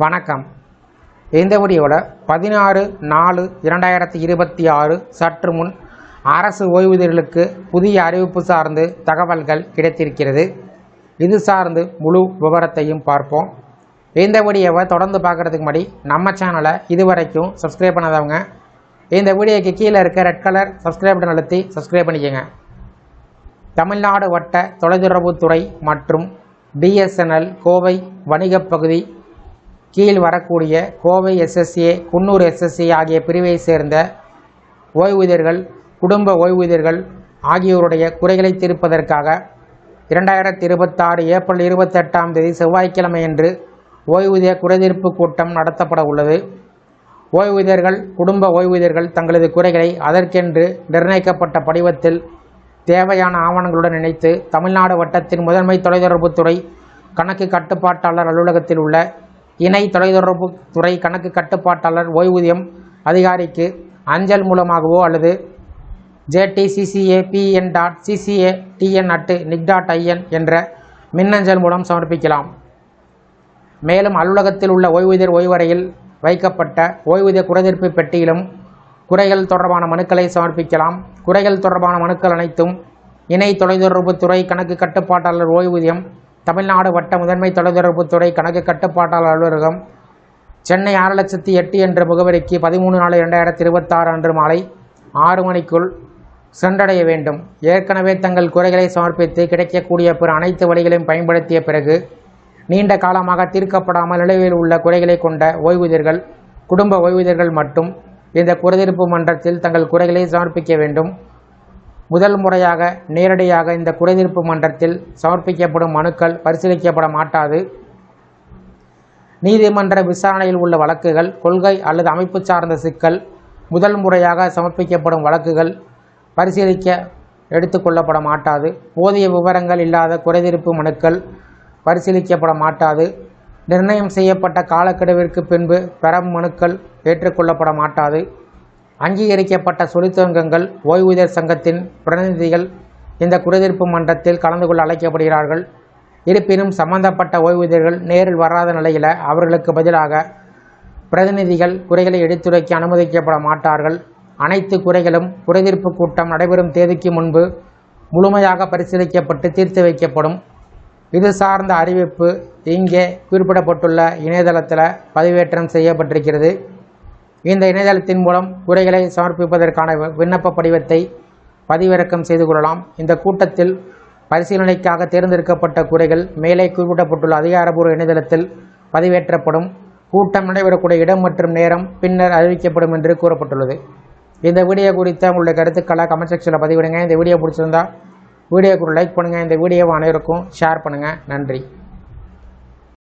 வணக்கம். இந்த வீடியோவில் 16/4/2026 சற்று முன் அரசு ஓய்வூதியர்களுக்கு புதிய அறிவிப்பு சார்ந்து தகவல்கள் கிடைத்திருக்கிறது. இது சார்ந்து முழு விவரத்தையும் பார்ப்போம். இந்த வீடியோவை தொடர்ந்து பார்க்குறதுக்கு முன்னாடி நம்ம சேனலை இதுவரைக்கும் சப்ஸ்கிரைப் பண்ணாதவங்க இந்த வீடியோக்கு கீழே இருக்க ரெட் கலர் சப்ஸ்கிரைப் பட்டன் அழுத்தி சப்ஸ்கிரைப் பண்ணிக்கோங்க. தமிழ்நாடு வட்ட தொலைத்தொடர்புத்துறை மற்றும் BSNL கோவை வணிகப் பகுதி கீழ் வரக்கூடிய கோவை SSA, குன்னூர் SSA ஆகிய பிரிவை சேர்ந்த ஓய்வூதியர்கள், குடும்ப ஓய்வூதியர்கள் ஆகியோருடைய குறைகளை தீர்ப்பதற்காக 2026 ஏப்ரல் 28 செவ்வாய்க்கிழமையன்று ஓய்வூதிய குறைதீர்ப்பு கூட்டம் நடத்தப்பட உள்ளது. ஓய்வூதியர்கள், குடும்ப ஓய்வூதியர்கள் தங்களது குறைகளை அதற்கென்று நிர்ணயிக்கப்பட்ட படிவத்தில் தேவையான ஆவணங்களுடன் இணைத்து தமிழ்நாடு வட்டத்தின் முதன்மை தொலைத்தொடர்புத்துறை கணக்கு கட்டுப்பாட்டாளர் அலுவலகத்தில் உள்ள இணை தொலைத்தொடர்புத்துறை கணக்கு கட்டுப்பாட்டாளர் ஓய்வூதியம் அதிகாரிக்கு அஞ்சல் மூலமாகவோ அல்லது jtccapn.ccatn@nic.in என்ற மின்னஞ்சல் மூலம் சமர்ப்பிக்கலாம். மேலும் அலுவலகத்தில் உள்ள ஓய்வூதியர் ஓய்வறையில் வைக்கப்பட்ட ஓய்வூதிய குறைதீர்ப்பு பெட்டியிலும் குறைகள் தொடர்பான மனுக்களை சமர்ப்பிக்கலாம். குறைகள் தொடர்பான மனுக்கள் அனைத்தும் இணை தொலைத்தொடர்புத்துறை கணக்கு கட்டுப்பாட்டாளர் ஓய்வூதியம், தமிழ்நாடு வட்ட முதன்மை தொலைத்தொடர்புத்துறை கணக்கு கட்டுப்பாட்டாளர் அலுவலகம், சென்னை 6,08,000 என்ற முகவரிக்கு 13/4/2026 அன்று மாலை 6 மணிக்குள் சென்றடைய வேண்டும். ஏற்கனவே தங்கள் குறைகளை சமர்ப்பித்து கிடைக்கக்கூடிய பிற அனைத்து வழிகளையும் பயன்படுத்திய பிறகு நீண்ட காலமாக தீர்க்கப்படாமல் நிலுவையில் உள்ள குறைகளை கொண்ட ஓய்வூதியர்கள், குடும்ப ஓய்வூதியர்கள் மட்டும் இந்த குறைதீர்ப்பு மன்றத்தில் தங்கள் குறைகளை சமர்ப்பிக்க வேண்டும். முதல் முறையாக நேரடியாக இந்த குறைதீர்ப்பு மன்றத்தில் சமர்ப்பிக்கப்படும் மனுக்கள் பரிசீலிக்கப்பட மாட்டாது. நீதிமன்ற விசாரணையில் உள்ள வழக்குகள், கொள்கை அல்லது அமைப்பு சார்ந்த சிக்கல், முதல் முறையாக சமர்ப்பிக்கப்படும் வழக்குகள் பரிசீலிக்க எடுத்துக்கொள்ளப்பட மாட்டாது. போதிய விவரங்கள் இல்லாத குறைதீர்ப்பு மனுக்கள் பரிசீலிக்கப்பட மாட்டாது. நிர்ணயம் செய்யப்பட்ட காலக்கெடுவிற்கு பின்பு பெறும் மனுக்கள் ஏற்றுக்கொள்ளப்பட மாட்டாது. அங்கீகரிக்கப்பட்ட தொழிற்சங்கங்கள், ஓய்வூதியர் சங்கத்தின் பிரதிநிதிகள் இந்த குறைதீர்ப்பு மன்றத்தில் கலந்து கொள்ள அழைக்கப்படுகிறார்கள். இருப்பினும் சம்பந்தப்பட்ட ஓய்வூதியர்கள் நேரில் வராத நிலையில் அவர்களுக்கு பதிலாக பிரதிநிதிகள் குறைகளை எடுத்துரைக்க அனுமதிக்கப்பட மாட்டார்கள். அனைத்து குறைகளும் குறைதீர்ப்பு கூட்டம் நடைபெறும் தேதிக்கு முன்பு முழுமையாக பரிசீலிக்கப்பட்டு தீர்த்து வைக்கப்படும். இது சார்ந்த அறிவிப்பு இங்கே குறிப்பிடப்பட்டுள்ள இணையதளத்தில் பதிவேற்றம் செய்யப்பட்டிருக்கிறது. இந்த இணையதளத்தின் மூலம் குறைகளை சமர்ப்பிப்பதற்கான விண்ணப்ப படிவத்தை பதிவிறக்கம் செய்து கொள்ளலாம். இந்த கூட்டத்தில் பரிசீலனைக்காக தேர்ந்தெடுக்கப்பட்ட குறைகள் மேலே குறிப்பிடப்பட்டுள்ள அதிகாரப்பூர்வ இணையதளத்தில் பதிவேற்றப்படும். கூட்டம் நடைபெறக்கூடிய இடம் மற்றும் நேரம் பின்னர் அறிவிக்கப்படும் என்று கூறப்பட்டுள்ளது. இந்த வீடியோ குறித்த உங்களுடைய கருத்துக்களை கமெண்ட் செக்ஷனில் பதிவிடுங்க. இந்த வீடியோ பிடிச்சிருந்தா வீடியோக்கு லைக் பண்ணுங்கள். இந்த வீடியோவை அனைவருக்கும் ஷேர் பண்ணுங்கள். நன்றி.